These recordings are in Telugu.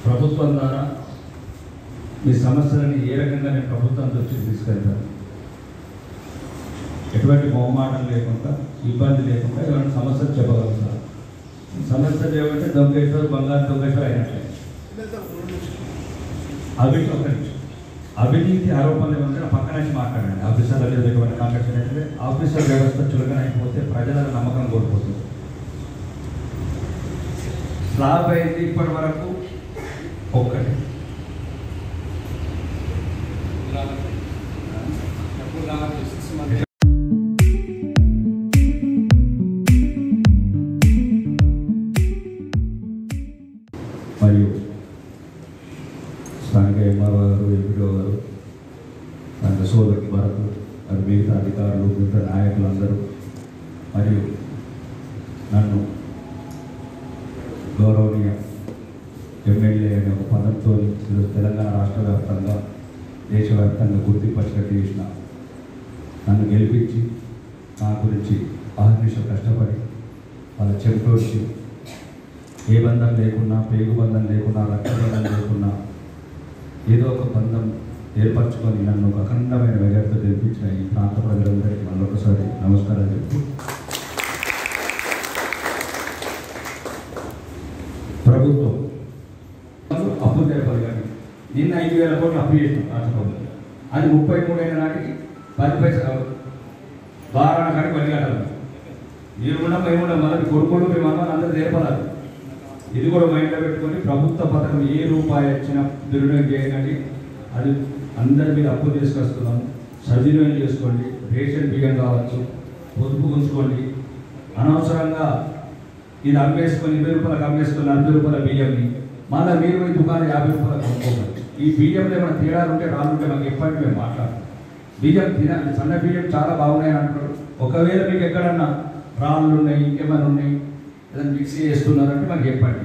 ప్రభుత్వం ద్వారా మీ సమస్యలని ఏ రకంగా నేను ప్రభుత్వం దృష్టికి తీసుకెళ్తాను, ఎటువంటి మొహమాటం లేకుండా ఇబ్బంది లేకుండా ఏమైనా సమస్యలు చెప్పగలుగుతారు. సమస్యలు ఏమంటే దొంగేశ్వర్ బంగారు దొంగేశ్వర్ అయినట్లే. అవినీతి ఆరోపణలు ఏమంటే పక్కన నుంచి మాట్లాడండి. ఆఫీసర్ల మీద ఎటువంటి కాంటాక్ట్ అయితే ఆఫీసర్ వ్యవస్థ చులకన అయిపోతే ప్రజల నమ్మకం కోల్పోతుంది. స్లాబ్ అయింది ఇప్పటి వరకు ఒక్కటి. మరియు స్థానిక ఎంఆర్ఓ గారు, ఎంపీడో గారు, స్థానిక సోదరుడు భరత్, మరి మిగతా అధికారులు, మిగతా నాయకులందరూ, మరియు నన్ను గౌరవనీయ ఎమ్మెల్యే అనే ఒక పదంతో ఈరోజు తెలంగాణ రాష్ట్ర వ్యాప్తంగా దేశవ్యాప్తంగా గుర్తింపచ్చినట్టు చేసిన నన్ను గెలిపించి నా గురించి ఆహర్నిశలు కష్టపడి వాళ్ళ చెవిటోడ్చి ఏ బంధం లేకున్నా, పేగు బంధం లేకున్నా, రక్త బంధం లేకున్నా ఏదో ఒక బంధం ఏర్పరచుకొని నన్ను ఒక అఖండమైన మెజార్టీతో గెలిపించిన ఈ ప్రాంత ప్రజలందరికీ మళ్ళొకసారి నమస్కారం చెప్తూ, ప్రభుత్వం అప్పు తెలపాలి. కానీ నిన్న 5,000 కోట్లు అప్పు చేసినాం రాష్ట్ర ప్రభుత్వం. అది 33 అయిన నాటికి 10 పైసలు బారాన కాడికి వెళ్ళగలరు. మీరు కూడా మేము కూడా మళ్ళీ కొడుకోడు మేము అన్న అందరూ తెలపాలి. ఇది కూడా మైండ్లో పెట్టుకొని ప్రభుత్వ పథకం ఏ రూపాయి వచ్చినా దుర్వినియోగం చేయకండి. అది అందరి మీద అప్పు తీసుకొస్తున్నాము, సద్వినియోగం చేసుకోండి. రేషన్ బియ్యం కావచ్చు, పొదుపు ఉంచుకోండి. అనవసరంగా ఇది అమ్మేసుకొని 20 రూపాయలకు అమ్మేసుకొని 40 రూపాయల బియ్యంని మళ్ళీ మీరు ఈ దుకాణం 50 రూపాయలకు అమ్ముకోవాలి. ఈ బియ్యంలో ఏమైనా తేడాలు ఉంటే రాళ్ళు ఉంటే మాకు ఎప్పటికీ మేము మాట్లాడతాం. బియ్యం తినాలి, సన్న బియ్యం చాలా బాగున్నాయని అంటున్నారు. ఒకవేళ మీకు ఎక్కడన్నా రాళ్ళు ఉన్నాయి, ఇంకేమైనా ఉన్నాయి, ఏదైనా మిక్సీ చేస్తున్నారంటే మాకు చెప్పండి.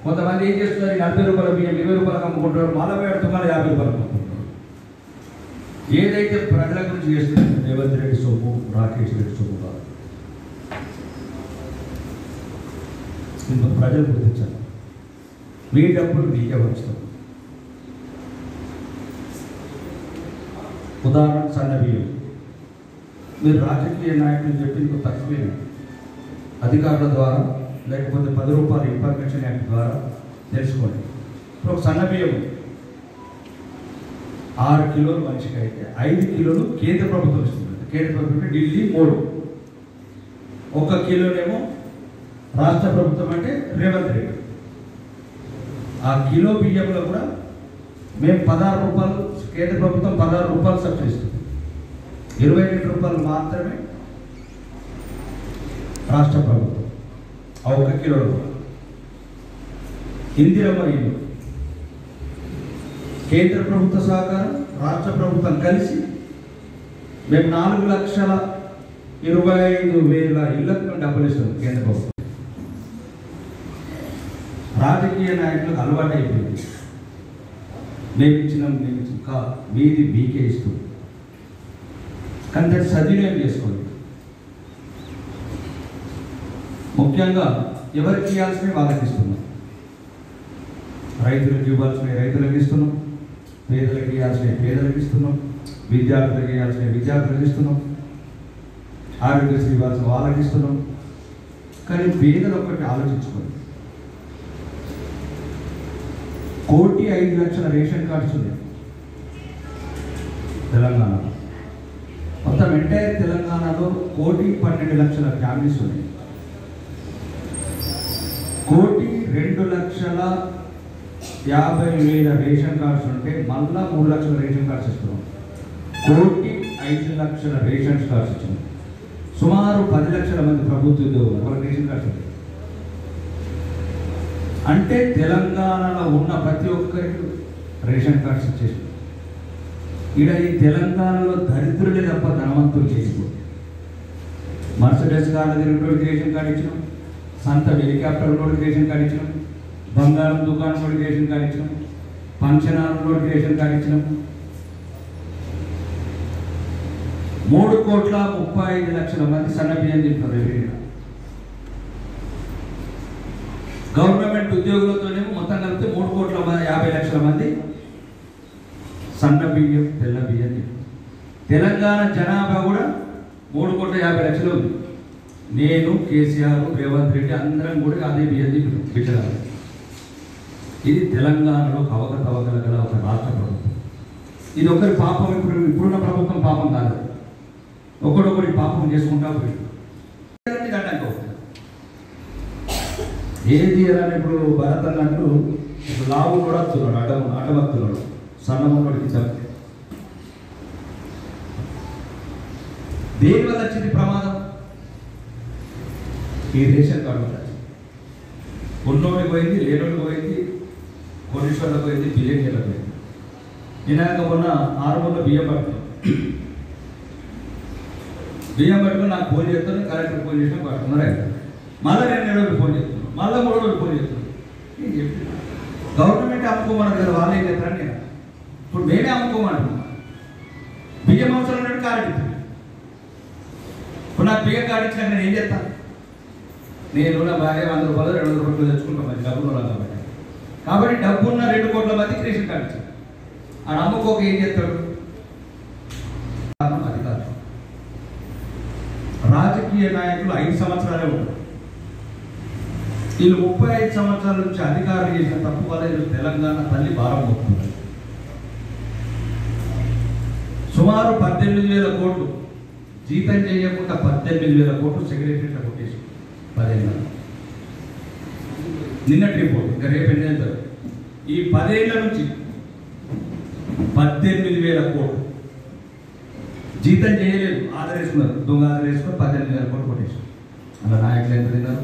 కొంతమంది ఏం చేస్తున్నారు, 40 రూపాయల బియ్యం 20 రూపాయలకు అమ్ముకుంటారు, మళ్ళీ దుకాణం 50 రూపాయలకు అమ్ముకుంటారు. ఏదైతే ప్రజల గురించి చేస్తున్నారు రేవంత్ రెడ్డి సొమ్ము, రాకేష్ రెడ్డి సొమ్ము కాదు. ప్రజలు గుర్తించాలి. మీ డబ్బులు మీకే వచ్చారు. ఉదాహరణ సన్న బియ్యం. మీరు రాజకీయ నాయకులు చెప్పింది తక్కువే, అధికారుల ద్వారా లేకపోతే 10 రూపాయల ఇన్ఫర్మేషన్ యాక్ట్ ద్వారా తెలుసుకోండి. ఇప్పుడు ఒక సన్న బియ్యం 6 కిలోలు మనిషికి అయితే 5 కిలోలు కేంద్ర ప్రభుత్వం ఇస్తుంది. కేంద్ర ప్రభుత్వం ఢిల్లీ 3, 1 కిలోనేమో రాష్ట్ర ప్రభుత్వం అంటే రేవంత్ రెడ్డి. ఆ కిలో బియ్యంలో కూడా మేము 16 రూపాయలు, కేంద్ర ప్రభుత్వం 16 రూపాయలు సబ్సిడీ ఇస్తుంది. 22 రూపాయలు మాత్రమే రాష్ట్ర ప్రభుత్వం ఆ 1 కిలోలో. ఇందిరమ్మ ఇల్లు కేంద్ర ప్రభుత్వ సహకారం, రాష్ట్ర ప్రభుత్వం కలిసి మేము 4,25,000 ఇళ్లకు డబ్బులు ఇస్తుంది కేంద్ర ప్రభుత్వం. రాజకీయ నాయకులకు అలవాటు అయిపోయింది, మేము ఇచ్చినాం మీది మీకే ఇస్తూ. కానీ దాన్ని సద్వినియోగం చేసుకోండి. ముఖ్యంగా ఎవరికి ఇవ్వాల్సినవి వాళ్ళకి ఇస్తున్నాం. రైతులకు ఇవ్వాల్సినవి రైతులకు ఇస్తున్నాం, పేదలకు ఇవ్వాల్సినవి పేదలకు ఇస్తున్నాం, విద్యార్థులకు ఇవ్వాల్సినవి విద్యార్థులకు ఇస్తున్నాం, ఆరోగ్యశ్రీ ఇవ్వాల్సిన వాళ్ళకి ఇస్తున్నాం. కానీ పేదలు ఒక్కటి ఆలోచించుకోండి. 1,05,00,000 రేషన్ కార్డ్స్ ఉన్నాయి తెలంగాణలో. మొత్తం ఎంటైర్ తెలంగాణలో 1,12,00,000 ఫ్యామిలీస్ ఉన్నాయి. 1,02,50,000 రేషన్ కార్డ్స్ ఉంటే మళ్ళా 3 లక్షల రేషన్ కార్డ్స్ ఇస్తున్నాం. 1,05,00,000 రేషన్ కార్డ్స్ ఇచ్చినాం. సుమారు 10 లక్షల మంది ప్రభుత్వ ఉద్యోగులు వాళ్ళకి రేషన్ కార్డ్స్ ఉంటాయి. అంటే తెలంగాణలో ఉన్న ప్రతి ఒక్కరికి రేషన్ కార్డ్స్ ఇచ్చేసి ఇక్కడ ఈ తెలంగాణలో దరిద్రులే తప్ప ధనవంతులు చేసుకోండి. మర్సిడెస్ కార్డు తిరిగినోడికి రేషన్ కార్డు ఇచ్చినాం, సంత హెలికాప్టర్ నోటికి రేషన్ కార్డు ఇచ్చినాం, బంగారం దుకాణం నోటికి రేషన్ కార్డు ఇచ్చినాం, ఫంక్షన్ హాల్ నోటికి రేషన్ కార్డు ఇచ్చినాం. 3,35,00,000 మంది సన్న బియ్యం తింటారు ఎవరైనా. గవర్నమెంట్ ఉద్యోగులతోనేమో మొత్తం కలిపితే 3,50,00,000 లక్షల మంది సన్న బియ్యం తెల్ల బియ్యం. తెలంగాణ జనాభా కూడా 3,50,00,000 ఉంది. నేను, కేసీఆర్, రేవంత్ రెడ్డి అందరం కూడా అదే బియ్యం బిచ్చగాలి. ఇది తెలంగాణలో అవకతవకల గల ఒక రాష్ట్ర ప్రభుత్వం. ఇది ఒకరి పాపం. ఇప్పుడున్న ప్రభుత్వం పాపం కాదు, ఒకడొకటి పాపం చేసుకుంటా పోయి ఏది అని ఇప్పుడు భరత్ అన్నట్టు ఇప్పుడు లావు కూడా వస్తున్నాడు, అడ్డమత్తున్నాడు, సన్నమ్మడికి తప్ప. దేని వల్ల వచ్చింది ప్రమాదం? ఈ రేషన్ కార్డు ఉన్నోడికి పోయింది, లేనోడికి పోయింది, కోటీశ్వర్లకు పోయింది, బిలియనీర్లకు పోయింది. నినాక మొన్న 600 బియ్యం పట్టుకుని నాకు ఫోన్ చేస్తాను, కలెక్టర్ ఫోన్ చేసినా పట్టుకున్నారు. మళ్ళీ 2 రోజులు ఫోన్ చేస్తున్నాను, మళ్ళీ 3 రోజులు ఫోన్ చేస్తున్నాను. నేను చెప్పి గవర్నమెంట్ అమ్ముకోమన్నది కదా, వాళ్ళు ఏం చేస్తారని నేను ఇప్పుడు మేమే అమ్ముకోమంటున్నాం. బియ్యం అవసరం ఉన్నట్టు కార్డు ఇస్తుంది. ఇప్పుడు నాకు బియ్యం కార్డు ఇచ్చినాక నేను ఏం చేస్తాను? నేను నా భార్య 100 రూపాయలు 200 రూపాయలు తెచ్చుకుంటాం, మరి డబ్బులు కాబట్టి డబ్బున్న 2 కోట్ల మందికి రేషన్ కార్డు ఇచ్చాడు. ఆ నమ్మకోక ఏం చేస్తాడు? అధికారులు, రాజకీయ నాయకులు 5 సంవత్సరాలే ఉంటారు. వీళ్ళు 35 సంవత్సరాల నుంచి అధికారులు చేసిన తప్పు వల్ల తెలంగాణ తల్లి భారం మోపుతుంది. సుమారు 18,000 కోట్లు జీతం చేయకుండా 18,000 కోట్లు సెక్రటరీలో కొట్టేసి 10 ఏళ్ళ. నిన్నటి రిపోర్ట్, ఇంకా రేపు ఎన్ని వెళ్తారు? ఈ 10 ఏళ్ళ నుంచి 18,000 కోట్లు జీతం చేయలేదు, ఆధార్ వేసుకున్నారు, దొంగ ఆధార్ వేసుకొని 18,000 కోట్లు కొట్టేసారు. అలా నాయకులు ఎంత తిన్నారు,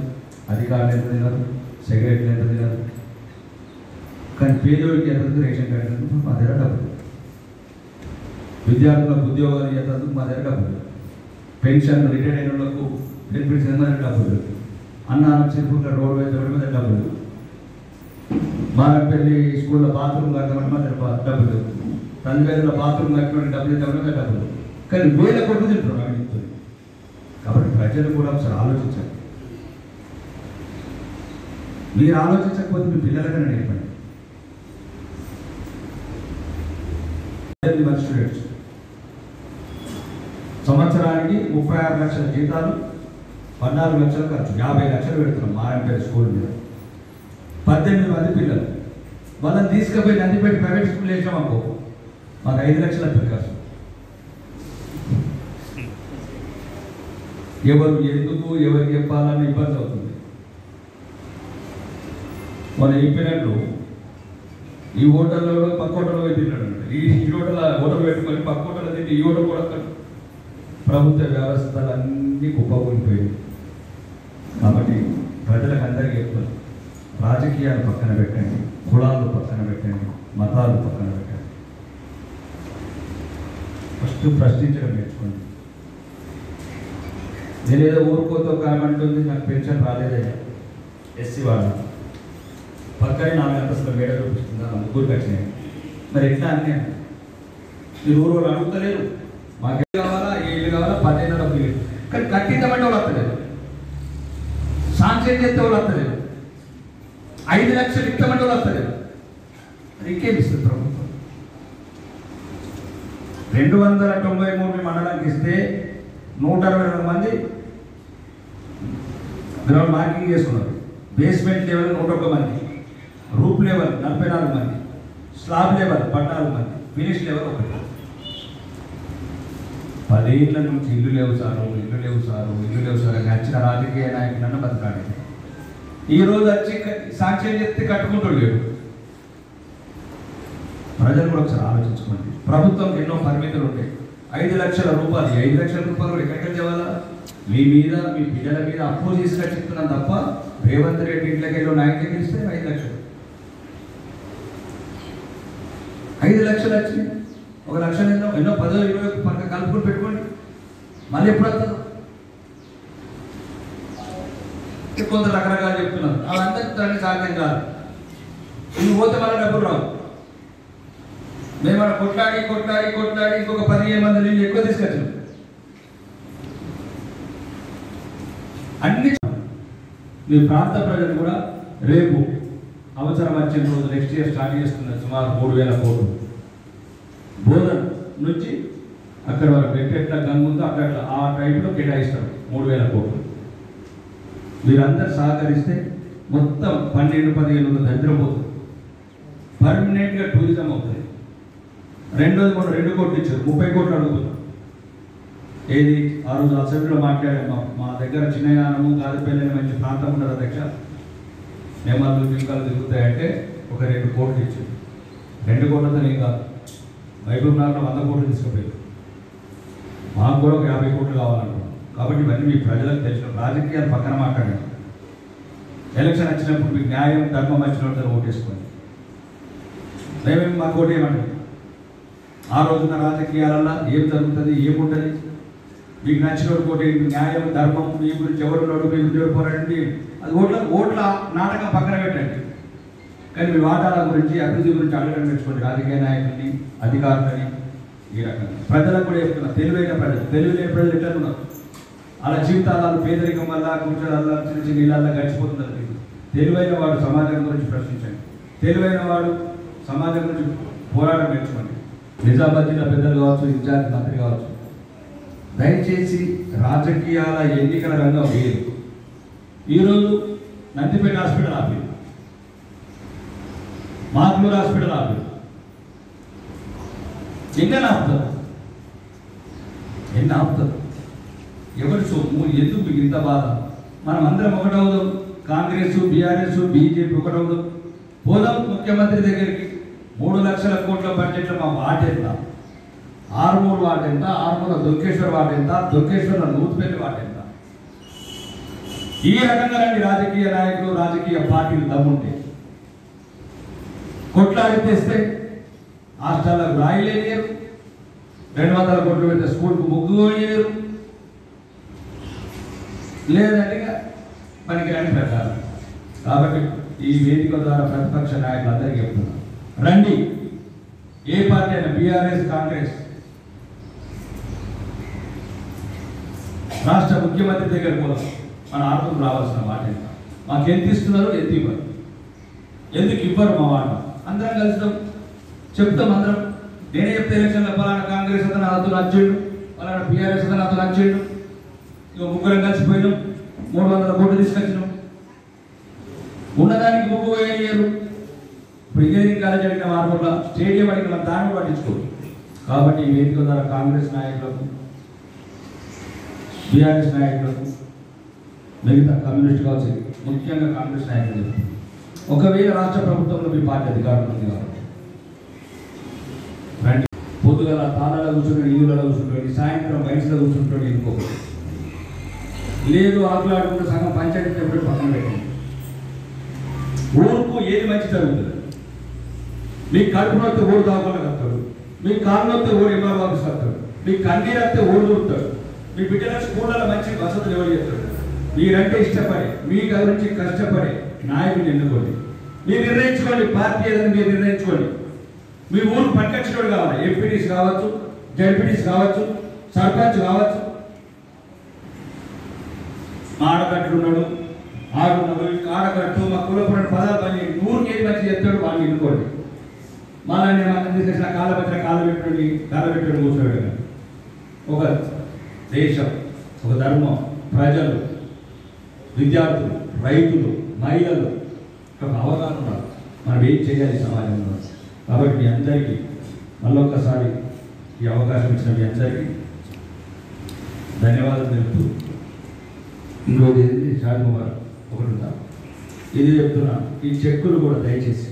అధికారులు ఎంత తిన్నారు, సెక్రటరీలు ఎంత తిన్నారు. కానీ పేదోడికి ఎంత రేషన్ కార్డు మా దగ్గర డబ్బులు, విద్యార్థులకు ఉద్యోగాలు ఇవ్వడానికి మా దగ్గర డబ్బులు, పెన్షన్ రిటైర్ అయిన వాళ్ళకు బెనిఫిట్స్ మా దగ్గర డబ్బులు, అన్నారం చిరుపుల రోడ్ వేసేవాడి మీద డబ్బులు, మారంపల్లి స్కూల్లో బాత్రూమ్ కట్టమని మా దగ్గర డబ్బులు, తండ్రిలో బాత్రూమ్ కట్టుకోవడానికి డబ్బులు ఇద్దామని డబ్బులు. కానీ 1000 కోట్లు తింటున్నారు అవినీతితో. కాబట్టి ప్రజలు కూడా ఒకసారి ఆలోచించాలి. మీరు ఆలోచించకపోతే మీ పిల్లలకైనా నేర్పండి. స్టూడెంట్స్ సంవత్సరానికి 36 లక్షల జీతాలు, 14 లక్షల ఖర్చు, 50 లక్షలు పెడుతున్నాం మారంపేట స్కూల్ మీద. 18 మంది పిల్లలు, వాళ్ళని తీసుకుపోయి నందిపేట ప్రైవేట్ స్కూల్ వేసామనుకో, మాకు 5 లక్షల ఖర్చు. ఎవరు ఎందుకు ఎవరికి చెప్పాలని ఇబ్బంది అవుతుంది. మనం చెప్పినట్లు ఈ హోటల్లో పక్క హోటల్లో పోయి తిన్నాడు, ఈ హోటల్ పెట్టుకొని పక్క హోటల్లో తింటే ఈ హోటల్ కూడా ప్రభుత్వ వ్యవస్థలన్నీ కుప్పకూలిపోయాయి. కాబట్టి ప్రజలకు అందరికీ చెప్తారు, రాజకీయాలు పక్కన పెట్టండి, కులాలు పక్కన పెట్టండి, మతాలు పక్కన పెట్టండి. ఫస్ట్ ప్రశ్నించడం నేర్చుకోండి. నేనేదో ఊరుకోతో కామంటుంది, నాకు పెన్షన్ రాలేదయ్యా, ఎస్సీ వాళ్ళు పక్కనే 4 అంతస్తుల మేడ చూపిస్తుందా, ముగ్గురికి వచ్చినాయి. మరి ఎట్లా అన్నీ మీరు ఊరు వాళ్ళు అడుగుతలేరు, మాకు ఏం కావాలా, ఏ ఇల్లు కావాలా, 10 ఏళ్ళ డబ్బులు లేదు. కానీ కట్టిద్దామంటే వాళ్ళు వస్తలేదు, సాంక్షన్ చేస్తే వాళ్ళు వస్తలేదు, 5 లక్షలు ఇస్తామంటే వాళ్ళు వస్తలేదు. మరి ఇంకేం ఇస్తుంది ప్రభుత్వం? 293 మండలానికి ఇస్తే 122 మంది గ్రౌండ్ మార్కింగ్ చేసుకున్నారు. బేస్మెంట్ లెవెల్ 101 మంది, రూప్ లెవెల్ 44 మంది, స్లాబ్ లెవెల్ 14 మంది, ఫినిష్ లెవెల్ 1. 10 ఏళ్ళ నుంచి ఇల్లు లేవు సారు అని నచ్చిన రాజకీయ నాయకులన్న బతకాలి. ఈరోజు వచ్చి సాక్ష్యం చెప్తే కట్టుకుంటూ లేడు. ప్రజలు కూడా ఒకసారి ఆలోచించుకోండి. ప్రభుత్వం ఎన్నో పరిమితులు ఉంటాయి. 5 లక్షల రూపాయలు, 5 లక్షల రూపాయలు కూడా ఎక్కడికి తేవాలా? మీ మీద, మీ పిల్లల మీద అప్పు తీసుకొని చెప్తున్నాం తప్ప, రేవంత్ రెడ్డి ఇంట్లోకి వెళ్ళి నాయకులకి ఇస్తే 5 లక్షలు, 5 లక్షలు వచ్చినాయి. 1 లక్ష ఎన్నో 10, 20 పక్క కలుపుకొని పెట్టుకోండి. మళ్ళీ ఎప్పుడు వస్తారు? కొందరు రకరకాలు చెప్తున్నారు, అవంతా దాన్ని సాధ్యం కాదు. నువ్వు పోతే మళ్ళీ డబ్బులు రావు. మేము అక్కడ కొట్లాడి ఇంకొక 15 మంది నీళ్ళు ఎక్కువ తీసుకొచ్చాం. అన్ని మీ ప్రాంత ప్రజలు కూడా రేపు అవసరం వచ్చిన రోజు నెక్స్ట్ ఇయర్ స్టార్ట్ చేస్తున్నారు సుమారు 3,000 కోట్లు. బోధన నుంచి అక్కడ వరకు ఎట్లా గంగ ఉందో అక్కడ ఆ టైంలో కేటాయిస్తారు 3,000 కోట్లు. మీరందరూ సహకరిస్తే మొత్తం 12-15 దరిద్రం పోతుంది, పర్మనెంట్గా టూరిజం అవుతుంది. రెండోది కూడా 2 కోట్లు ఇచ్చారు, 30 కోట్లు అడుగుతున్నాం. ఏది ఆ రోజు అసెంబ్లీలో మాట్లాడాము, మా దగ్గర చిన్నయానము గాదిపల్లి మంచి ప్రాంతం ఉన్నది అధ్యక్ష, నెమ్మలు జింకలు తిరుగుతాయంటే ఒక 2 కోట్లు ఇచ్చారు. 2 కోట్లతో నేను కాదు, మహబూబ్నగర్లో 100 కోట్లు తీసుకుపోయారు. మాకు కూడా ఒక 50 కోట్లు కావాలనుకున్నాం. కాబట్టి ఇవన్నీ మీ ప్రజలకు తెలిసిన రాజకీయాలు పక్కన మాట్లాడండి. ఎలక్షన్ వచ్చినప్పుడు మీకు న్యాయం ధర్మం వచ్చినట్టు ఓటేసుకోండి. మేమేమి మాకు ఓటేయమండి. ఆ రోజున రాజకీయాలలో ఏం జరుగుతుంది, ఏముంటుంది, మీకు నచ్చిన కోటి న్యాయం ధర్మం మీ గురించి ఎవరున్నాడు, మీ గురించి ఎవరు పోరాడండి, అది ఓట్ల నాటకం పక్కన పెట్టండి. కానీ మీ వాటాల గురించి అభివృద్ధి గురించి అడగడం నేర్చుకోండి. రాజకీయ నాయకుల్ని అధికారులని ఈ రకంగా ప్రజలకు కూడా చెప్తున్నారు. తెలివైన ప్రజలు ఎట్లా ఉన్నారు, అలా జీవితాలు పేదరికం వల్ల కూర్చోళ్ళ చిన్న చిన్న ఇళ్ళల్లో గడిచిపోతున్నారు. తెలివైన వాడు సమాజం గురించి ప్రశ్నించండి, తెలివైన వాడు సమాజం గురించి పోరాటం నేర్చుకోండి. నిజామాబాద్ జిల్లా పెద్దలు కావచ్చు, ఇన్ఛార్జ్ మంత్రి కావచ్చు, దయచేసి రాజకీయాల ఎన్నికల రంగం వేరు. ఈరోజు నందిపేట హాస్పిటల్ ఆపేది, మాగ్నూర్ హాస్పిటల్ ఆపేది, ఎన్ని ఆపుతారు? ఎవరి సొమ్ము, ఎందుకు మీకు ఇంత బాధ? మనం అందరం ఒకటవుదాం, కాంగ్రెస్ బీఆర్ఎస్ బీజేపీ ఒకటవుదాం, పోదాం ముఖ్యమంత్రి దగ్గరికి. 3 లక్షల కోట్ల బడ్జెట్లో మా వార్డు ఎంత, ఆరుమూరు వార్డు ఎంత, ఆరుమూల దొంకేశ్వర్ వార్డు ఎంత, దొంకేశ్వర్ల నూతిపల్లి వార్డు ఎంత? ఈ రకంగా రండి రాజకీయ నాయకులు, రాజకీయ పార్టీలు దమ్ముంటే. కొట్లాడి తెస్తే హాస్టల్లకు రాయలేరు, 200 కోట్లు పెడితే స్కూల్కు ముగ్గు పోయలేరు, లేదంటే పనికిరాని ప్రచారం. కాబట్టి ఈ వేదిక ద్వారా ప్రతిపక్ష నాయకులందరికీ చెప్తున్నారు, రండి. ఏ పార్టీ అయినా బీఆర్ఎస్ కాంగ్రెస్ రాష్ట్ర ముఖ్యమంత్రి దగ్గర పోదాం. మన ఆర్థిక రావాల్సిన మాట ఎంత, మాకు ఎంత ఇస్తున్నారు, ఎంత ఇవ్వరు, ఎందుకు ఇవ్వరు మా మాట. అందరం కలుస్తాం, చెప్తాం అందరం. నేనే చెప్తే ఎలక్షన్లో పలానా కాంగ్రెస్ అతను నాతో నచ్చేడు, పలానా బీఆర్ఎస్ అతను నాతో నచ్చేడు, ఇక ముగ్గురం కలిసిపోయినాం, 300 కోట్లు తీసుకొచ్చినాం. ఉన్నదానికి ముగ్గు వేయరు. ఇప్పుడు ఇంజనీరింగ్ కాలేజ్ అడిగిన మార్పుల స్టేడియం అడిగిన దాన్ని పట్టించుకోరు. కాబట్టి ఈ వేదిక ద్వారా కాంగ్రెస్ నాయకులకు, బీఆర్ఎస్ నాయకులకు, మిగతా కమ్యూనిస్ట్ కావచ్చు, ముఖ్యంగా కాంగ్రెస్ నాయకులు, ఒకవేళ రాష్ట్ర ప్రభుత్వంలో మీ పార్టీ అధికారంలో ఉంది కాబట్టి రండి. పొద్దుగల తాళాలో కూర్చుంటాడు, ఇల్లులలో కూర్చుంటాడు, సాయంత్రం బయటలో కూర్చుంటాడు, ఇంకొకటి లేదు ఆకులాడుకుంటూ సగం పంచాయతీ ఎప్పుడు పక్కన పెట్టండి. ఊరుకు ఏది మంచి జరుగుతుంది. మీకు కడుపు నొత్తే ఓడు దాకుండా కలుగుతాడు, మీకు కాళ్ళు నొత్తే ఓడు ఎంఆర్ ఆఫీస్ కలుగుతాడు, మీకు కన్నీరు వస్తే ఓడు దొరుకుతాడు, మీ బిడ్డల స్కూళ్ళలో మంచి వసతులు ఎవరు చేస్తాడు. మీరంటే ఇష్టపడే, మీ గురించి కష్టపడే నాయకుడిని ఎన్నుకోండి. మీరు నిర్ణయించుకోండి, పార్టీ ఏదని మీరు నిర్ణయించుకోండి. మీ ఊరు పట్టుకొచ్చినోడు కావాలి, ఎంపీటీస్ కావచ్చు, జడ్పీటీస్ కావచ్చు, సర్పంచ్ కావచ్చు. ఆడకట్టు ఉన్నాడు, ఆడకట్టు మా కులపురం పదాలు పని ఊరికి ఏది మంచి చెప్తాడు వాళ్ళు ఎన్నుకోండి. మళ్ళీ నేను మనం తీసుకొచ్చిన కాళ్ళ పెట్టిన కాళ్ళు పెట్టాడు కూర్చోడు. ఒక దేశం, ఒక ధర్మం, ప్రజలు, విద్యార్థులు, రైతులు, మహిళలు ఒక అవగాహన ఉన్నారు మనం ఏం చేయాలి సమాజంలో. కాబట్టి మీ అందరికీ మళ్ళొక్కసారి ఈ అవకాశం ఇచ్చిన మీ అందరికీ ధన్యవాదాలు తెలుపుతూ, ఇంకోటి షాద్ ముబారక్ ఒకటి ఉందా ఇది చెప్తున్నా. ఈ చెక్కులు కూడా దయచేసి